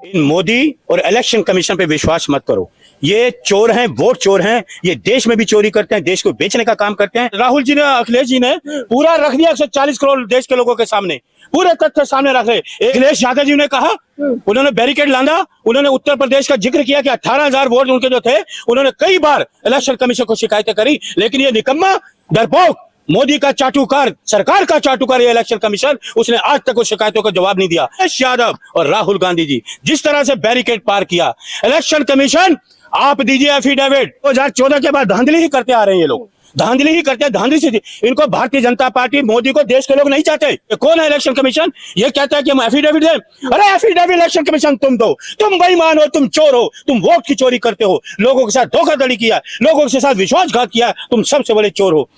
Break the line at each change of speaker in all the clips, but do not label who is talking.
इन मोदी और election commission पे विश्वास मत करो। ये चोर हैं, वोट चोर हैं। ये देश में भी चोरी करते हैं, देश को बेचने का काम करते हैं। राहुल जी ने, अखिलेश जी ने पूरा रख दिया 140 करोड़ देश के लोगों के सामने, पूरे तथ्य सामने रख रहे। अखिलेश यादव जी ने कहा, उन्होंने बैरिकेड लादा, उन्होंने उत्तर प्रदेश का जिक्र किया कि 18,000 वोट उनके जो थे, उन्होंने कई बार इलेक्शन कमीशन को शिकायतें करी, लेकिन ये निकम्मा, डरपोक, मोदी का चाटुकार, सरकार का चाटुकार ये इलेक्शन कमीशन, उसने आज तक उस शिकायतों का जवाब नहीं दिया। अखिलेश यादव और राहुल गांधी जी जिस तरह से बैरिकेड पार किया, इलेक्शन कमीशन आप दीजिए एफिडेविट। 2014 के बाद धांधली ही करते आ रहे हैं ये लोग, धांधली ही करते हैं, धांधली से। इनको भारतीय जनता पार्टी, मोदी को देश के लोग नहीं चाहते। ये कौन है इलेक्शन कमीशन? ये कहता है कि हम एफिडेविट दें। अरे एफिडेविट इलेक्शन कमीशन तुम दो, तुम बेईमान हो, तुम चोर हो, तुम वोट की चोरी करते हो, लोगों के साथ धोखाधड़ी किया, लोगों के साथ विश्वासघात किया, तुम सबसे बड़े चोर हो।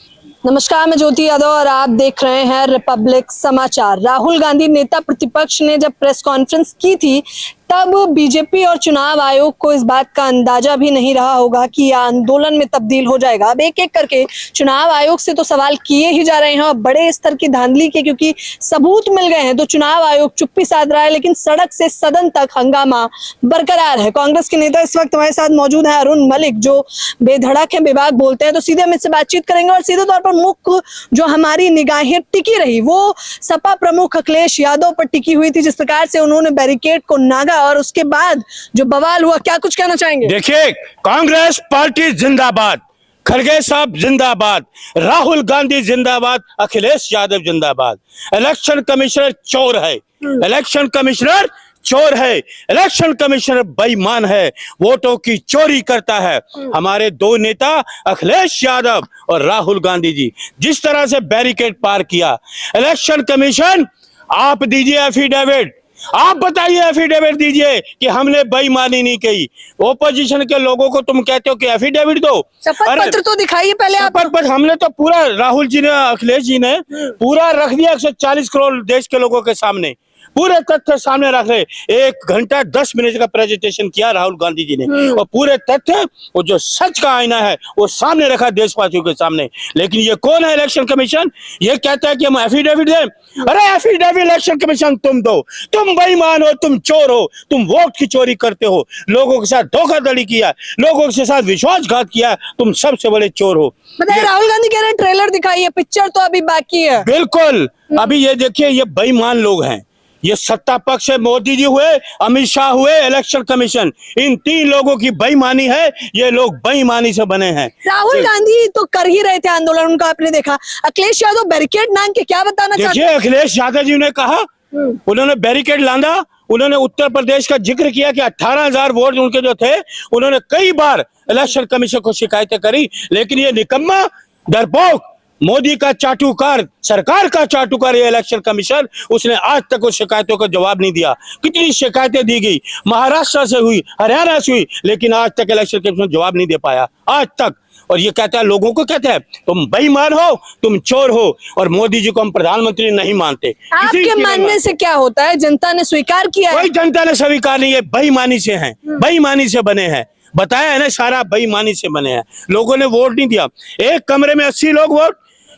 नमस्कार, मैं ज्योति यादव और आप देख रहे हैं रिपब्लिक समाचार। राहुल गांधी नेता प्रतिपक्ष ने जब प्रेस कॉन्फ्रेंस की थी, तब बीजेपी और चुनाव आयोग को इस बात का अंदाजा भी नहीं रहा होगा कि यह आंदोलन में तब्दील हो जाएगा। अब एक एक करके चुनाव आयोग से तो सवाल किए ही जा रहे हैं और बड़े स्तर की धांधली के क्योंकि सबूत मिल गए हैं, तो चुनाव आयोग चुप्पी साध रहा है, लेकिन सड़क से सदन तक हंगामा बरकरार है। कांग्रेस के नेता इस वक्त हमारे साथ मौजूद है, अरुण मलिक, जो बेधड़क है, बेबाक बोलते हैं। तो सीधे हम इससे बातचीत करेंगे और सीधे तौर पर मुख्य जो हमारी निगाहें टिकी रही वो सपा प्रमुख अखिलेश यादव पर टिकी हुई थी, जिस प्रकार से उन्होंने बैरिकेड को नागा और उसके बाद जो बवाल हुआ, क्या कुछ कहना चाहेंगे?
देखिए, कांग्रेस पार्टी जिंदाबाद, खड़गे साहब जिंदाबाद, राहुल गांधी जिंदाबाद, अखिलेश यादव जिंदाबाद। इलेक्शन कमिश्नर चोर है, इलेक्शन कमिश्नर चोर है, इलेक्शन कमिश्नर बेईमान है, वोटों की चोरी करता है। हमारे दो नेता अखिलेश यादव और राहुल गांधी जी जिस तरह से बैरिकेड पार किया, इलेक्शन कमीशन आप दीजिए एफिडेविट, आप बताइए एफिडेविट दीजिए कि हमने बेईमानी नहीं की। ओपोजिशन के लोगों को तुम कहते हो कि एफिडेविट दो,
शपथ पत्र तो दिखाइए पहले आप।
शपथ पत्र हमने तो पूरा, राहुल जी ने, अखिलेश जी ने पूरा रख दिया 140 करोड़ देश के लोगों के सामने, पूरे तथ्य सामने रख रहे। 1 घंटा 10 मिनट का प्रेजेंटेशन किया राहुल गांधी जी ने और पूरे तथ्य, वो जो सच का आईना है वो सामने रखा देशवासियों के सामने। लेकिन ये कौन है इलेक्शन कमीशन? ये कहता है कि हम एफिडेविट दें। अरे एफिडेविट इलेक्शन कमीशन तुम दो, तुम बेईमान हो, तुम चोर हो, तुम वोट की चोरी करते हो, लोगों के साथ धोखाधड़ी किया, लोगों के साथ विश्वासघात किया, तुम सबसे बड़े चोर हो।
राहुल गांधी कह रहे हैं ट्रेलर दिखाइए, पिक्चर तो अभी बाकी है।
बिल्कुल, अभी ये देखिए, ये बेईमान लोग हैं। ये सत्ता पक्ष है, मोदी जी हुए, अमित शाह हुए, इलेक्शन कमीशन, इन 3 लोगों की बेईमानी है। ये लोग बेईमानी से बने हैं।
राहुल गांधी तो कर ही रहे थे आंदोलन, उनका आपने देखा। अखिलेश यादव बैरिकेड नाम के क्या बताना चाहते हैं?
देखिए, अखिलेश यादव जी ने कहा, उन्होंने बैरिकेड लादा, उन्होंने उत्तर प्रदेश का जिक्र किया कि 18,000 वोट उनके जो थे, उन्होंने कई बार इलेक्शन कमीशन को शिकायतें करी, लेकिन ये निकम्मा, डरपोक, मोदी का चाटुकार, सरकार का चाटुकार ये इलेक्शन कमीशन, उसने आज तक उस शिकायतों का जवाब नहीं दिया। कितनी शिकायतें दी गई, महाराष्ट्र से हुई, हरियाणा से हुई, लेकिन आज तक इलेक्शन कमीशन जवाब नहीं दे पाया आज तक। और ये कहता है, लोगों को कहता है तुम बेईमान हो, तुम चोर हो, और मोदी जी को हम प्रधानमंत्री नहीं मानते।
आपके मानने से क्या होता है? जनता ने स्वीकार किया है?
कोई जनता ने स्वीकार नहीं है, बेईमानी से हैं, बेईमानी से बने हैं। बताया है ना, सारा बेईमानी से बने हैं। लोगों ने वोट नहीं दिया। एक कमरे में 80 लोग वोट,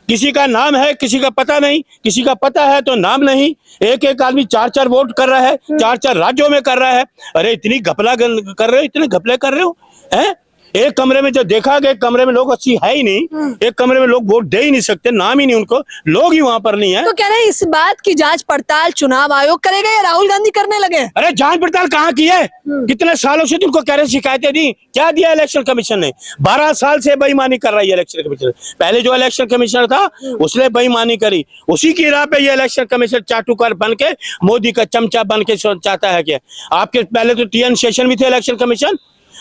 किसी का नाम है, किसी का पता नहीं, किसी का पता है तो नाम नहीं। एक एक आदमी 4-4 वोट कर रहा है, 4-4 राज्यों में कर रहा है। अरे इतनी घपला कर रहे हो, इतने घपले कर रहे हो, हैं? एक कमरे में जो देखा कि एक कमरे में लोग 80 है ही नहीं, एक कमरे में लोग वोट दे ही नहीं सकते, नाम ही नहीं उनको, लोग ही वहां पर नहीं है।
तो कह रहे हैं इस बात की जांच पड़ताल चुनाव आयोग करेगा या राहुल गांधी करने लगे?
अरे जांच पड़ताल कहाँ की है? कितने सालों से तुमको कह रहे शिकायतें दी, क्या दिया इलेक्शन कमीशन ने? 12 साल से बेईमानी कर रहा है इलेक्शन कमीशन। पहले जो इलेक्शन कमिश्नर था उसने बेईमानी करी, उसी की राह पे ये इलेक्शन कमीशन चाटुकार बन के, मोदी का चमचा बन के चाहता है। कि आपके पहले तो TN शेषन भी थे इलेक्शन कमीशन,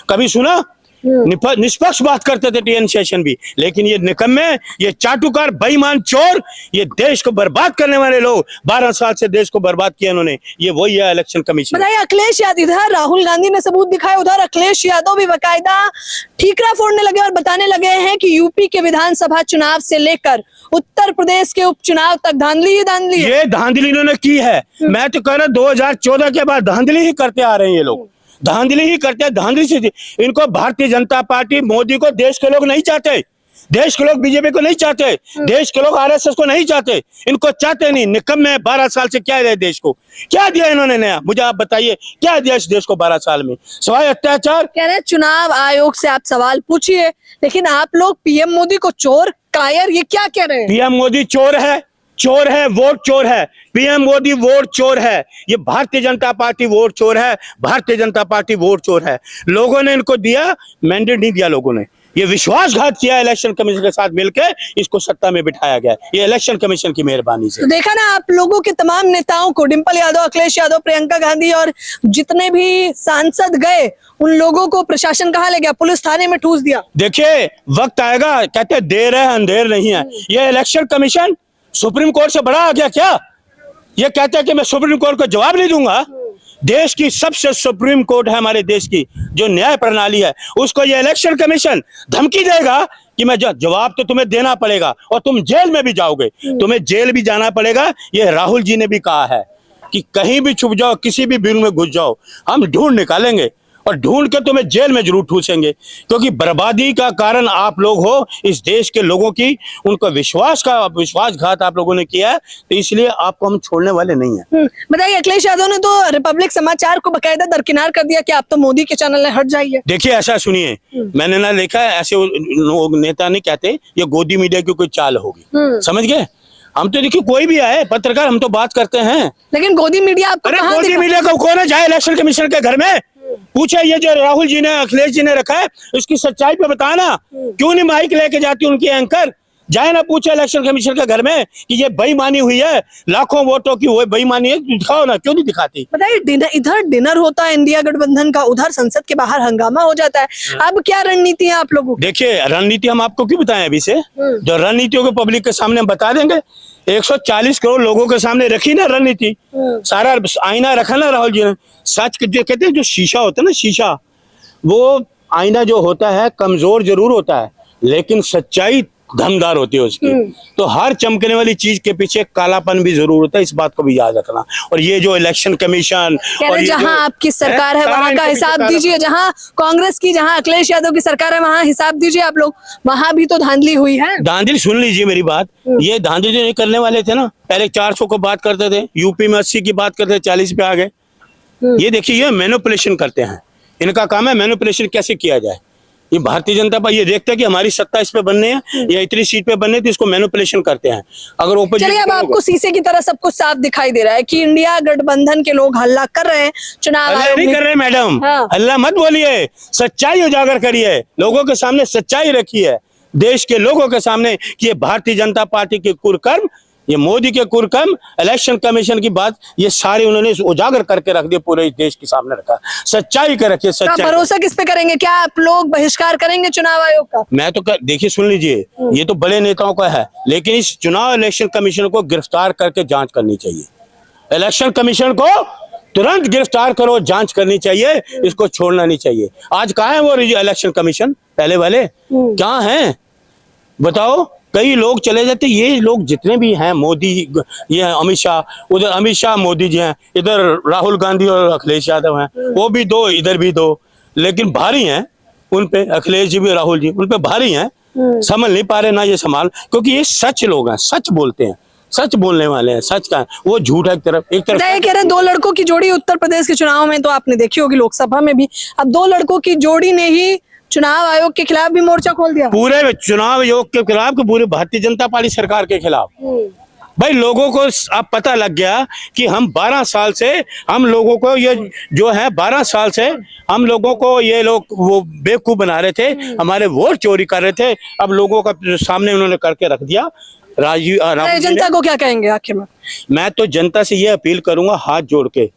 कभी सुना? निष्पक्ष बात करते थे TN शेषन भी, लेकिन ये निकम्मे, ये चाटुकार, बेईमान, चोर, ये देश को बर्बाद करने वाले लोग, 12 साल से देश को बर्बाद किया इन्होंने, ये वही है इलेक्शन कमीशन।
बताइए, अखिलेश यादव, इधर राहुल गांधी ने सबूत दिखाए, उधर अखिलेश यादव भी बकायदा ठीकरा फोड़ने लगे और बताने लगे हैं कि यूपी के विधानसभा चुनाव से लेकर उत्तर प्रदेश के उपचुनाव तक धांधली ही धांधली है।
ये धांधली इन्होंने की है। मैं तो कह रहा 2014 के बाद धांधली ही करते आ रहे हैं ये लोग, धांधली ही करते हैं, धांधली से। इनको भारतीय जनता पार्टी, मोदी को देश के लोग नहीं चाहते, देश के लोग बीजेपी को नहीं चाहते, देश के लोग आरएसएस को नहीं चाहते, इनको चाहते नहीं। निकम्मे 12 साल से क्या दिया देश को, क्या दिया इन्होंने नया, मुझे आप बताइए क्या दिया इस देश को 12 साल में, सिवाय अत्याचार।
कह रहे हैं चुनाव आयोग से आप सवाल पूछिए, लेकिन आप लोग पीएम मोदी को चोर, कायर, ये क्या कह रहे हैं?
पीएम मोदी चोर है, चोर है, वोट चोर है। पीएम मोदी वोट चोर है, ये भारतीय जनता पार्टी वोट चोर है, भारतीय जनता पार्टी वोट चोर है। लोगों ने इनको दिया मैंडेट, नहीं दिया लोगों ने, ये विश्वासघात किया इलेक्शन कमीशन के साथ मिलकर, इसको सत्ता में बिठाया गया, ये इलेक्शन कमीशन की मेहरबानी से।
तो देखा ना आप लोगों के तमाम नेताओं को, डिम्पल यादव, अखिलेश यादव, प्रियंका गांधी और जितने भी सांसद गए, उन लोगों को प्रशासन कहाँ ले गया? पुलिस थाने में ठूस दिया।
देखिए वक्त आएगा, कहते देर है अंधेर नहीं है। ये इलेक्शन कमीशन सुप्रीम कोर्ट से बड़ा आ गया क्या? ये कहते हैं कि मैं सुप्रीम कोर्ट को जवाब नहीं दूंगा। देश की सबसे सुप्रीम कोर्ट है हमारे देश की, जो न्याय प्रणाली है, उसको ये इलेक्शन कमीशन धमकी देगा कि मैं जवाब तो तुम्हें देना पड़ेगा और तुम जेल में भी जाओगे, तुम्हें जेल भी जाना पड़ेगा। ये राहुल जी ने भी कहा है कि कहीं भी छुप जाओ, किसी भी बिल में घुस जाओ, हम ढूंढ निकालेंगे और ढूंढ के तुम्हें जेल में जरूर ठूसेंगे, क्योंकि बर्बादी का कारण आप लोग हो, इस देश के लोगों की, उनका विश्वासघात आप लोगों ने किया है, तो इसलिए आपको हम छोड़ने वाले नहीं हैं।
बताइए, अखिलेश यादव ने तो रिपब्लिक समाचार को बकायदा दरकिनार कर दिया कि आप तो मोदी के चैनल में हट जाइए।
देखिए ऐसा सुनिए, मैंने ना देखा है ऐसे लोग, नेता नहीं कहते, ये गोदी मीडिया की कोई चाल होगी, समझ गए? हम तो देखिए कोई भी आए पत्रकार, हम तो बात करते हैं,
लेकिन गोदी मीडिया आपको कहाँ
गोदी
दिखा?
मीडिया को कौन है जाए इलेक्शन कमीशन के घर में पूछे, ये जो राहुल जी ने, अखिलेश जी ने रखा है, इसकी सच्चाई पे बताना। क्यों नहीं माइक लेके जाती उनकी एंकर, जाए ना पूछे इलेक्शन कमीशन के घर में कि ये बेईमानी हुई है, लाखों वोटों की वो बेईमानी है, दिखाओ ना, क्यों नहीं दिखाती?
बताइए, इधर डिनर होता है इंडिया गठबंधन का, उधर संसद के बाहर हंगामा हो जाता है। अब क्या रणनीति है आप लोगों की?
देखिए रणनीति हम आपको क्यों बताएं अभी से, जो रणनीतियों को पब्लिक के सामने हम बता देंगे। 140 करोड़ लोगों के सामने रखी ना रणनीति, सारा आईना रखा ना राहुल जी ने। सच जो कहते हैं, जो शीशा होता है ना, शीशा, वो आईना जो होता है कमजोर जरूर होता है, लेकिन सच्चाई दमदार होती है उसकी। तो हर चमकने वाली चीज के पीछे कालापन भी जरूर होता है, इस बात को भी याद रखना। और ये जो इलेक्शन कमीशन, और
जहां आपकी सरकार है वहां का हिसाब दीजिए, जहां कांग्रेस की, जहां अखिलेश यादव की सरकार है वहां हिसाब दीजिए आप लोग, वहां भी तो धांधली हुई है।
धांधली सुन लीजिए मेरी बात, ये धांधली नहीं करने वाले थे ना, पहले 400 को बात करते थे, यूपी में 80 की बात करते थे, 40 पे आ गए। ये देखिए, ये मैनिपुलेशन करते हैं, इनका काम है मैनिपुलेशन कैसे किया जाए। ये भारतीय जनता पार्टी ये देखते हैं कि हमारी सत्ता इस पे बनने है या इतनी सीट पे बनने, तो इसको मैनिपुलेशन करते हैं। अगर ओपोजिशन,
चलिए अब आपको शीशे की तरह सब कुछ साफ दिखाई दे रहा है कि इंडिया गठबंधन के लोग हल्ला कर रहे हैं, चुनाव आयोग
नहीं कर रहे मैडम, हल्ला मत बोलिए, सच्चाई उजागर करिए, लोगों के सामने सच्चाई रखिए, देश के लोगों के सामने कि ये भारतीय जनता पार्टी के कुकर्म, ये मोदी के कुकर्म, इलेक्शन कमीशन की बात, ये सारे उन्होंने उजागर करके रख दिए, पूरे देश के सामने रखा। सच्चाई का रखिए, सच्चाई।
भरोसा किस पे करेंगे? क्या आप लोग बहिष्कार करेंगे चुनाव आयोग का?
मैं तो देखिए सुन लीजिए, ये तो बड़े नेताओं का है, लेकिन इस चुनाव इलेक्शन कमीशन को गिरफ्तार करके जांच करनी चाहिए। इलेक्शन कमीशन को तुरंत गिरफ्तार करो, जांच करनी चाहिए, इसको छोड़ना नहीं चाहिए। आज कहाँ है वो इलेक्शन कमीशन पहले वाले, क्या है बताओ? कई लोग चले जाते, ये लोग जितने भी हैं, मोदी, ये अमित शाह, उधर अमित शाह मोदी जी हैं, इधर राहुल गांधी और अखिलेश यादव हैं, वो भी दो, इधर भी दो, लेकिन भारी हैं उन पे, अखिलेश जी भी राहुल जी उन पे भारी हैं, संभल नहीं पा रहे ना ये संभाल, क्योंकि ये सच लोग हैं, सच बोलते हैं, सच बोलने वाले हैं, सच का वो झूठ है। एक तरफ
कह रहे 2 लड़कों की जोड़ी उत्तर प्रदेश के चुनाव में तो आपने देखी होगी, लोकसभा में भी, अब 2 लड़कों की जोड़ी ने ही चुनाव आयोग के खिलाफ भी मोर्चा खोल दिया। पूरे
चुनाव आयोग के खिलाफ, पूरे भारतीय जनता पार्टी सरकार के खिलाफ। भाई लोगों को अब पता लग गया कि हम 12 साल से, हम लोगों को ये जो है 12 साल से हम लोगों को ये लोग वो बेवकूफ बना रहे थे, हमारे वोट चोरी कर रहे थे, अब लोगों का सामने उन्होंने करके रख दिया।
जनता को क्या कहेंगे आखिर में?
मैं तो जनता से ये अपील करूंगा, हाथ जोड़ के,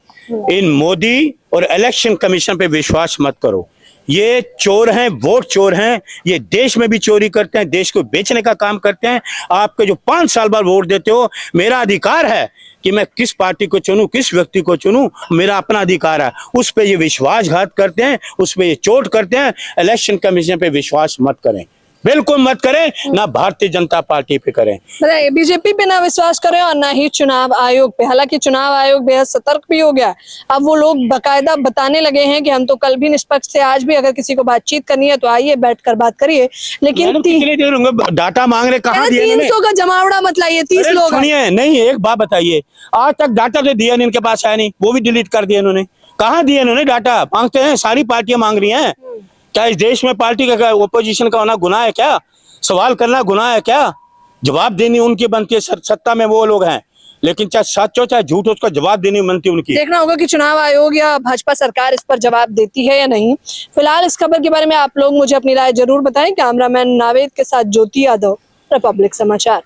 इन मोदी और इलेक्शन कमीशन पे विश्वास मत करो। ये चोर हैं, वोट चोर हैं, ये देश में भी चोरी करते हैं, देश को बेचने का काम करते हैं। आपके जो 5 साल बाद वोट देते हो, मेरा अधिकार है कि मैं किस पार्टी को चुनूं, किस व्यक्ति को चुनूं, मेरा अपना अधिकार है। उस पे ये विश्वासघात करते हैं, उस पे ये चोट करते हैं। इलेक्शन कमीशन पे विश्वास मत करें। बिल्कुल मत करें, ना भारतीय जनता पार्टी पे करें।
बताइए, बीजेपी पे ना विश्वास करें और ना ही चुनाव आयोग पे। हालांकि चुनाव आयोग बेहद सतर्क भी हो गया। अब वो लोग बकायदा बताने लगे हैं कि हम तो कल भी निष्पक्ष थे, आज भी अगर किसी को बातचीत करनी है तो आइए बैठकर बात करिए। लेकिन
मैडम, कितनी देर होंगे? डाटा मांग रहे, कहाँ दिए इन्होंने?
300 का जमावड़ा मत लाइए, 30
अरे
लोग हैं।
सुनिए, नहीं एक बात बताइए, आज तक डाटा तो दिया नहीं, इनके पास आया नहीं, वो भी डिलीट कर दिया इन्होंने। कहाँ दिए इन्होंने डाटा? मांगते हैं, सारी पार्टियां मांग रही हैं। क्या इस देश में पार्टी का ओपोजिशन का होना गुनाह है क्या? सवाल करना गुनाह है क्या? जवाब देनी उनकी बनती है, सत्ता में वो लोग हैं, लेकिन चाहे सच हो चाहे झूठ हो, उसका जवाब देनी बनती है उनकी।
देखना होगा कि चुनाव आयोग या भाजपा सरकार इस पर जवाब देती है या नहीं। फिलहाल इस खबर के बारे में आप लोग मुझे अपनी राय जरूर बताएं। कैमरामैन नावेद के साथ ज्योति यादव, रिपब्लिक समाचार।